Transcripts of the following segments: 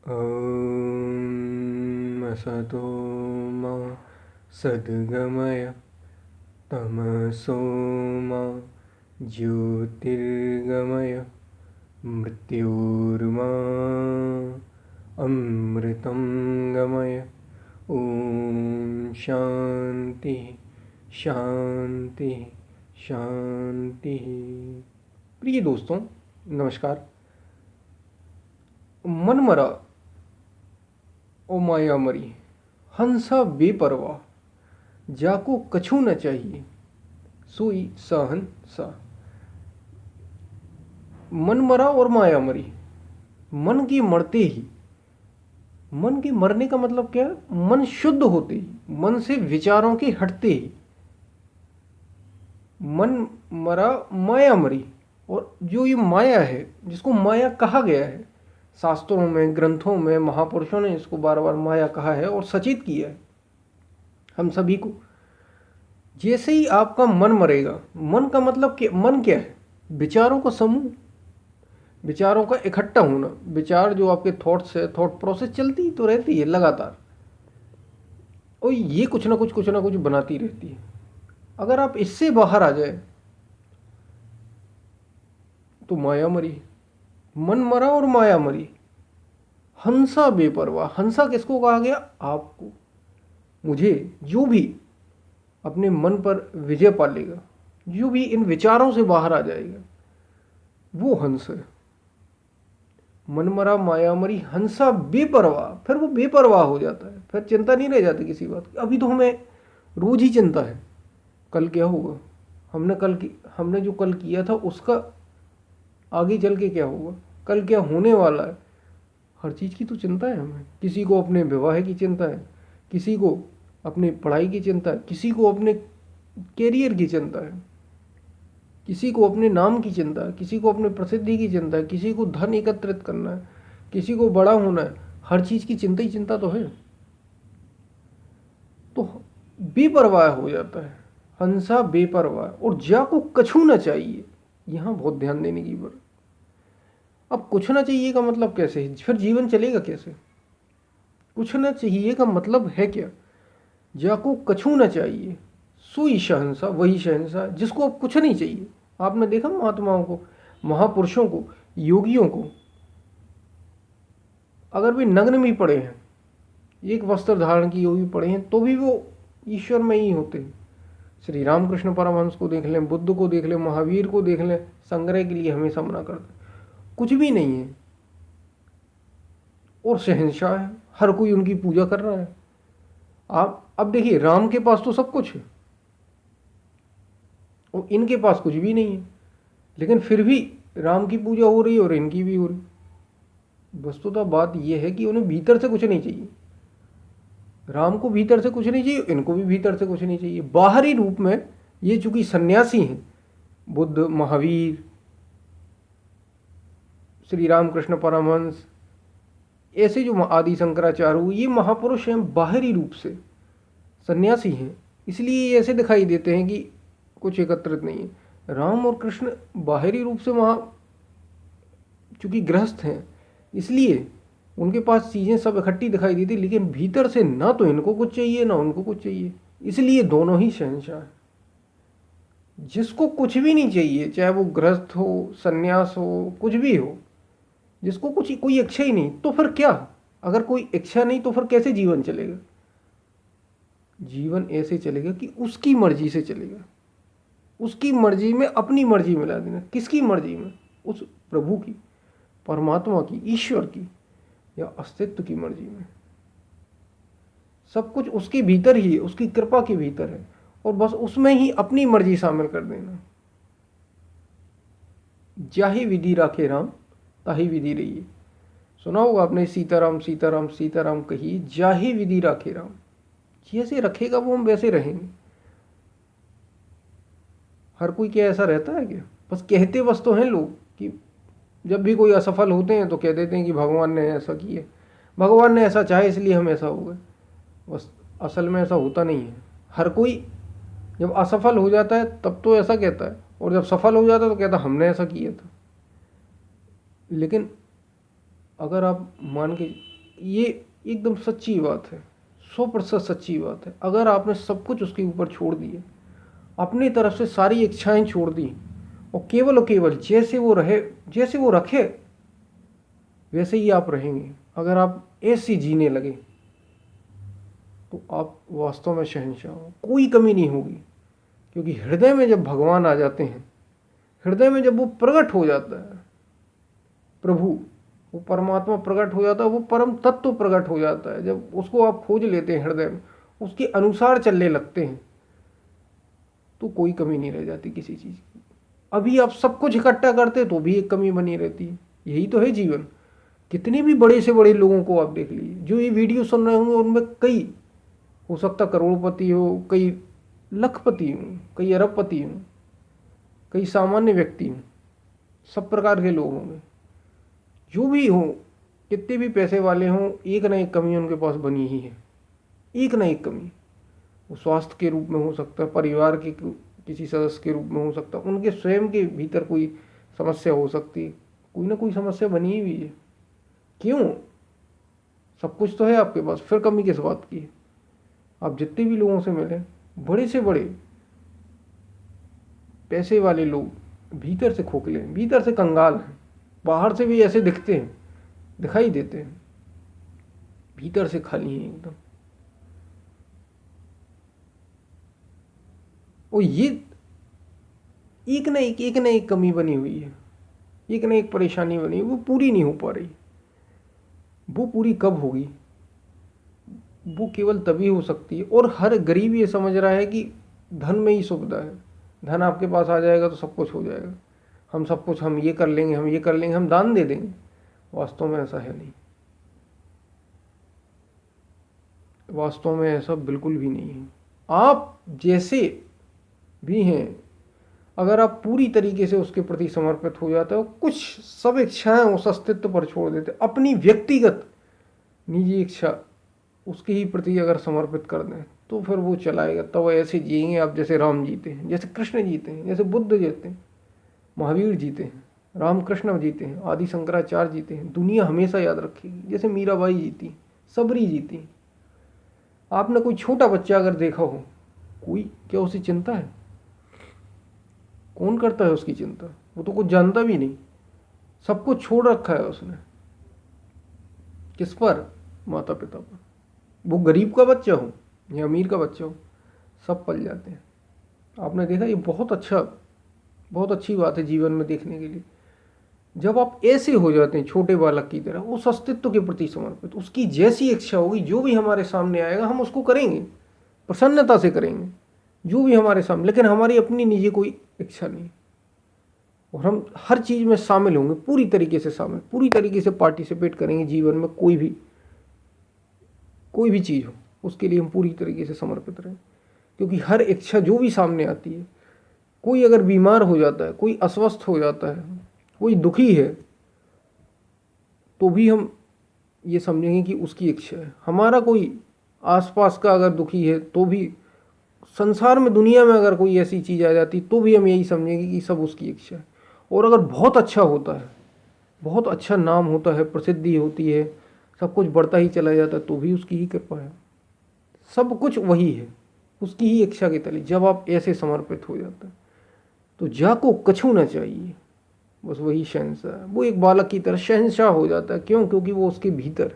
ॐ असतो मा सद्गमय तमसो मा ज्योतिर्गमय मृत्योर्मा अमृतं गमय। ॐ शांति शांति शांति। प्रिय दोस्तों नमस्कार। मन मरा ओ माया मरी, हंसा बेपरवाह, जाको कछु न चाहिए सोई सहन सा। मन मरा और माया मरी। मन के मरते ही, मन के मरने का मतलब क्या है? मन शुद्ध होते ही, मन से विचारों के हटते ही मन मरा, माया मरी। और जो ये माया है, जिसको माया कहा गया है शास्त्रों में, ग्रंथों में, महापुरुषों ने इसको बार बार माया कहा है और सचेत किया है हम सभी को। जैसे ही आपका मन मरेगा, मन का मतलब मन क्या है? विचारों का समूह, विचारों का इकट्ठा होना। विचार जो आपके थॉट्स है, थॉट प्रोसेस चलती तो रहती है लगातार, और ये कुछ ना कुछ बनाती रहती है। अगर आप इससे बाहर आ जाए तो माया मरी। मन मरा और माया मरी, हंसा बेपरवाह। हंसा किसको कहा गया? आपको, मुझे। जो भी अपने मन पर विजय पा लेगा, जो भी इन विचारों से बाहर आ जाएगा, वो हंस है। मन मरा माया मरी, हंसा बेपरवाह। फिर वो बेपरवाह हो जाता है, फिर चिंता नहीं रह जाती किसी बात की। अभी तो हमें रोज ही चिंता है, कल क्या होगा, हमने जो कल किया था उसका आगे चल के क्या होगा, कल क्या होने वाला है। हर चीज़ की तो चिंता है हमें। किसी को अपने विवाह की चिंता है, किसी को अपनी पढ़ाई की चिंता है, किसी को अपने कैरियर की चिंता है, किसी को अपने नाम की चिंता है, किसी को अपने प्रसिद्धि की चिंता है, किसी को धन एकत्रित करना है, किसी को बड़ा होना है। हर चीज़ की चिंता ही चिंता तो है। तो बेपरवाह हो जाता है, हंसा बेपरवाह। और जा को कछु न चाहिए, यहाँ बहुत ध्यान देने की बात। अब कुछ ना चाहिए का मतलब कैसे है? फिर जीवन चलेगा कैसे? कुछ ना चाहिए का मतलब है क्या? जाको कछु ना चाहिए सोई शहंशाह, वही शहंशाह जिसको अब कुछ नहीं चाहिए। आपने देखा महात्माओं को, महापुरुषों को, योगियों को, अगर वे नग्न भी पड़े हैं, एक वस्त्र धारण किए हुए पड़े हैं, तो भी वो ईश्वर में ही होते हैं। श्री रामकृष्ण परमहंस को देख लें, बुद्ध को देख लें, महावीर को देख लें, संग्रह के लिए हमेशा मना करते, कुछ भी नहीं है और शहंशाह है। हर कोई उनकी पूजा कर रहा है। आप अब देखिए, राम के पास तो सब कुछ है और इनके पास कुछ भी नहीं है, लेकिन फिर भी राम की पूजा हो रही है और इनकी भी हो रही। वस्तुतः बात यह है कि उन्हें भीतर से कुछ नहीं चाहिए। राम को भीतर से कुछ नहीं चाहिए, इनको भी भीतर से कुछ नहीं चाहिए। बाहरी रूप में ये चूंकि सन्यासी हैं, बुद्ध, महावीर, श्री रामकृष्ण परमहंस, ऐसे जो आदि शंकराचार्य, ये महापुरुष हैं, बाहरी रूप से सन्यासी हैं, इसलिए ऐसे दिखाई देते हैं कि कुछ एकत्रित नहीं है। राम और कृष्ण बाहरी रूप से वहाँ चूंकि गृहस्थ हैं, इसलिए उनके पास चीज़ें सब इकट्ठी दिखाई देती, लेकिन भीतर से ना तो इनको कुछ चाहिए ना उनको कुछ चाहिए। इसलिए दोनों ही शहंशाह हैं। जिसको कुछ भी नहीं चाहिए, चाहे वो गृहस्थ हो, सन्यास हो, कुछ भी हो, जिसको कुछ कोई इच्छा ही नहीं, तो फिर क्या? अगर कोई इच्छा नहीं तो फिर कैसे जीवन चलेगा? जीवन ऐसे चलेगा कि उसकी मर्जी से चलेगा। उसकी मर्जी में अपनी मर्जी मिला देना। किसकी मर्जी में? उस प्रभु की, परमात्मा की, ईश्वर की, या अस्तित्व की मर्जी में। सब कुछ उसके भीतर ही है, उसकी कृपा के भीतर है, और बस उसमें ही अपनी मर्जी शामिल कर देना। जाहि विधि राखे राम ताहि विधि रहिए। सुना होगा आपने, सीताराम सीताराम सीताराम कहिए, जाहि विधि राखे राम। जैसे रखेगा वो हम वैसे रहेंगे। हर कोई क्या ऐसा रहता है क्या? बस कहते बस तो हैं लोग कि जब भी कोई असफल होते हैं तो कह देते हैं कि भगवान ने ऐसा किया, भगवान ने ऐसा चाहा इसलिए हम ऐसा हो गए। बस असल में ऐसा होता नहीं है। हर कोई जब असफल हो जाता है तब तो ऐसा कहता है, और जब सफल हो जाता है तो कहता है हमने ऐसा किया था। लेकिन अगर आप मान के ये एकदम सच्ची बात है, 100% सच्ची बात है। अगर आपने सब कुछ उसके ऊपर छोड़ दिया, अपनी तरफ से सारी इच्छाएं छोड़ दी और केवल जैसे वो रहे, जैसे वो रखे वैसे ही आप रहेंगे, अगर आप ऐसे जीने लगे तो आप वास्तव में शहंशाह हो, कोई कमी नहीं होगी। क्योंकि हृदय में जब भगवान आ जाते हैं, हृदय में जब वो प्रकट हो जाता है प्रभु, वो परमात्मा प्रकट हो जाता है, वो परम तत्व प्रकट हो जाता है, जब उसको आप खोज लेते हैं हृदय में, उसके अनुसार चलने लगते हैं, तो कोई कमी नहीं रह जाती किसी चीज़ की। अभी आप सब कुछ इकट्ठा करते तो भी एक कमी बनी रहती है। यही तो है जीवन। कितने भी बड़े से बड़े लोगों को आप देख लीजिए, जो ये वीडियो सुन रहे होंगे उनमें कई, हो सकता करोड़पति हो, कई लखपति हों, कई अरबपति हों, कई सामान्य व्यक्ति हों, सब प्रकार के लोग होंगे। जो भी हों, कितने भी पैसे वाले हों, एक ना एक कमी उनके पास बनी ही है, एक ना एक कमी। वो स्वास्थ्य के रूप में हो सकता है, परिवार के किसी सदस्य के रूप में हो सकता है, उनके स्वयं के भीतर कोई समस्या हो सकती है, कोई ना कोई समस्या बनी हुई है। क्यों? सब कुछ तो है आपके पास, फिर कमी किस बात की है? आप जितने भी लोगों से मिले, बड़े से बड़े पैसे वाले लोग भीतर से खोखले हैं, भीतर से कंगाल हैं, बाहर से भी ऐसे दिखते हैं, दिखाई देते हैं, भीतर से खाली हैं एकदम। और ये एक ना एक कमी बनी हुई है, एक ना एक परेशानी बनी है, वो पूरी नहीं हो पा रही। वो पूरी कब होगी? वो केवल तभी हो सकती है। और हर गरीब ये समझ रहा है कि धन में ही सुविधा है, धन आपके पास आ जाएगा तो सब कुछ हो जाएगा, हम सब कुछ, हम ये कर लेंगे, हम ये कर लेंगे, हम दान दे देंगे। वास्तव में ऐसा है नहीं, वास्तव में ऐसा बिल्कुल भी नहीं है। आप जैसे भी हैं, अगर आप पूरी तरीके से उसके प्रति समर्पित हो जाते हो, कुछ सब इच्छाएं उस अस्तित्व पर छोड़ देते, अपनी व्यक्तिगत निजी इच्छा उसके ही प्रति अगर समर्पित कर दें, तो फिर वो चलाएगा। तब ऐसे जिएंगे आप जैसे राम जीते हैं, जैसे कृष्ण जीते हैं, जैसे बुद्ध जीते हैं, महावीर जीते हैं, रामकृष्ण जीते हैं, आदि शंकराचार्य जीते हैं। दुनिया हमेशा याद रखेगी जैसे मीराबाई जीती, सबरी जीती। आपने कोई छोटा बच्चा अगर देखा हो, कोई क्या उसे चिंता है? कौन करता है उसकी चिंता? वो तो कुछ जानता भी नहीं, सब कुछ छोड़ रखा है उसने। किस पर? माता पिता पर। वो गरीब का बच्चा हो या अमीर का बच्चा हो, सब पल जाते हैं। आपने देखा, ये बहुत अच्छी बात है जीवन में देखने के लिए। जब आप ऐसे हो जाते हैं छोटे बालक की तरह, उस अस्तित्व के प्रति समर्पित, उसकी जैसी इच्छा होगी, जो भी हमारे सामने आएगा हम उसको करेंगे, प्रसन्नता से करेंगे, जो भी हमारे सामने, लेकिन हमारी अपनी निजी कोई इच्छा नहीं। और हम हर चीज़ में शामिल होंगे, पूरी तरीके से शामिल, पूरी तरीके से पार्टिसिपेट करेंगे जीवन में। कोई भी चीज़ हो, उसके लिए हम पूरी तरीके से समर्पित रहें। क्योंकि हर इच्छा जो भी सामने आती है, कोई अगर बीमार हो जाता है, कोई अस्वस्थ हो जाता है, कोई दुखी है, तो भी हम ये समझेंगे कि उसकी इच्छा है। हमारा कोई आसपास का अगर दुखी है, तो भी संसार में, दुनिया में अगर कोई ऐसी चीज़ आ जाती, तो भी हम यही समझेंगे कि सब उसकी इच्छा है। और अगर बहुत अच्छा होता है, बहुत अच्छा नाम होता है, प्रसिद्धि होती है, सब कुछ बढ़ता ही चला जाता है, तो भी उसकी ही कृपा है। सब कुछ वही है, उसकी ही इच्छा के तले। जब आप ऐसे समर्पित हो जाते हैं, तो जाको कछु ना चाहिए, बस वही शहंशाह है। वो एक बालक की तरह शहंशाह हो जाता है। क्यों? क्योंकि वो उसके भीतर,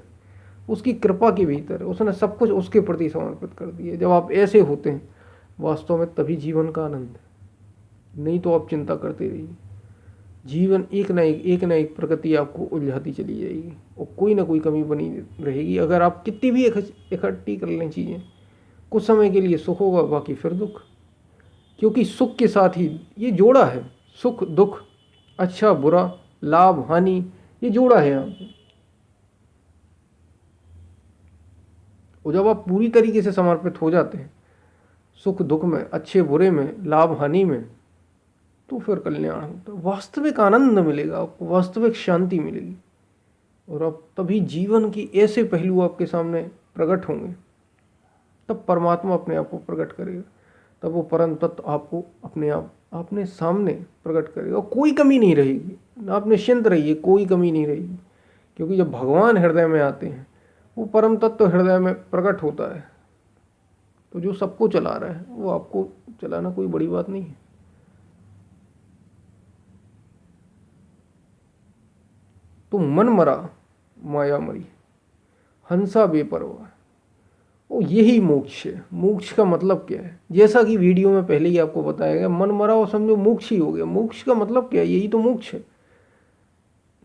उसकी कृपा के भीतर है, उसने सब कुछ उसके प्रति समर्पित कर दिया। जब आप ऐसे होते हैं वास्तव में, तभी जीवन का आनंद है। नहीं तो आप चिंता करते रहिए, जीवन एक ना एक प्रगति आपको उलझाती चली जाएगी और कोई ना कोई कमी बनी रहेगी। अगर आप कितनी भी इकट्ठी कर लें चीज़ें, कुछ समय के लिए सुख होगा, बाकी फिर दुख। क्योंकि सुख के साथ ही ये जोड़ा है, सुख दुख, अच्छा बुरा, लाभ हानि, ये जोड़ा है यहाँ पे। और जब आप पूरी तरीके से समर्पित हो जाते हैं, सुख दुख में, अच्छे बुरे में, लाभ हानि में, तो फिर कल्याण होता है। वास्तविक आनंद मिलेगा आपको, वास्तविक शांति मिलेगी। और अब तभी जीवन की ऐसे पहलू आपके सामने प्रकट होंगे, तब परमात्मा अपने आप को प्रकट करेगा, तब वो परम तत्व आपको अपने सामने प्रकट करेगा। कोई कमी नहीं रहेगी, आप निश्चिंत रहिए, कोई कमी नहीं रहेगी। क्योंकि जब भगवान हृदय में आते हैं, वो परम तत्व हृदय में प्रकट होता है। तो जो सबको चला रहा है वो आपको चलाना कोई बड़ी बात नहीं है। तो मन मरा माया मरी, हंसा बेपरवाह। ओ यही मोक्ष है। मोक्ष का मतलब क्या है? जैसा कि वीडियो में पहले ही आपको बताया गया, मन मरा और समझो मोक्ष ही हो गया। मोक्ष का मतलब क्या है? यही तो मोक्ष है।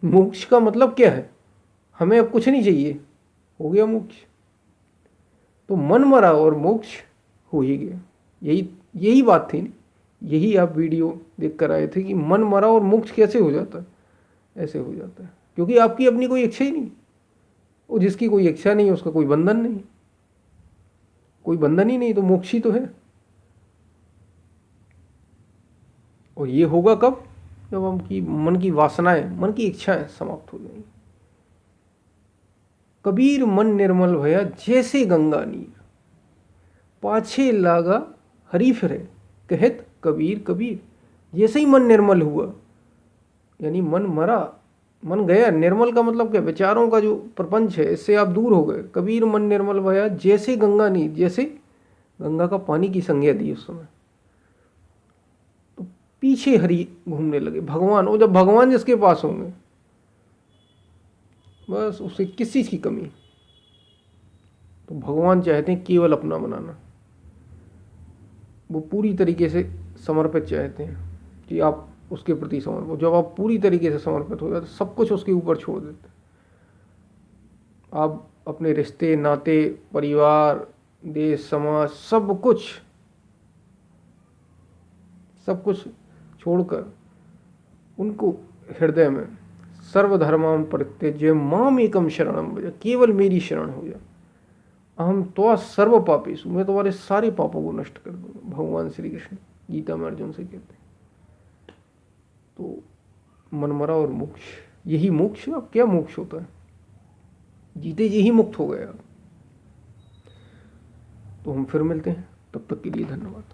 मोक्ष का मतलब क्या है? हमें अब कुछ नहीं चाहिए, हो गया मोक्ष। तो मन मरा और मोक्ष हो ही गया। यही यही बात थी ना। यही आप वीडियो देख कर आए थे कि मन मरा और मोक्ष कैसे हो जाता है? ऐसे हो जाता है क्योंकि आपकी अपनी कोई इच्छा ही नहीं। वो जिसकी कोई इच्छा नहीं उसका कोई बंधन नहीं। कोई बंधन ही नहीं तो मोक्ष ही तो है। और ये होगा कब? जब हम की मन की वासनाएं, मन की इच्छाएं समाप्त हो जाएंगी। कबीर मन निर्मल भया जैसे गंगा नीर, पाछे लागा हरि फिरे कहत कबीर कबीर। जैसे ही मन निर्मल हुआ, यानी मन मरा, मन गया। निर्मल का मतलब क्या? विचारों का जो प्रपंच है इससे आप दूर हो गए। कबीर मन निर्मल भया जैसे गंगा नीर, जैसे गंगा का पानी की संज्ञा दी उस समय। तो पीछे हरि घूमने लगे, भगवान। और जब भगवान जिसके पास होंगे, बस उसे किस चीज की कमी। तो भगवान चाहते हैं केवल अपना बनाना। वो पूरी तरीके से समर्पित चाहते हैं कि आप उसके प्रति समर्पित। जब आप पूरी तरीके से समर्पित हो जाते, सब कुछ उसके ऊपर छोड़ देते, आप अपने रिश्ते नाते, परिवार, देश, समाज, सब कुछ छोड़कर उनको हृदय में सर्वधर्मान् परित्यज्य माम एकम शरणम व्रज, केवल मेरी शरण हो जा। अहम त्वा सर्व पापेषु, मैं तुम्हारे सारे पापों को नष्ट कर दूंगा। भगवान श्री कृष्ण गीता में अर्जुन से कहते हैं। तो मनमरा और मोक्ष, यही मोक्ष। अब क्या मोक्ष होता है? जीते जी ही मुक्त हो गया। तो हम फिर मिलते हैं, तब तक के लिए धन्यवाद।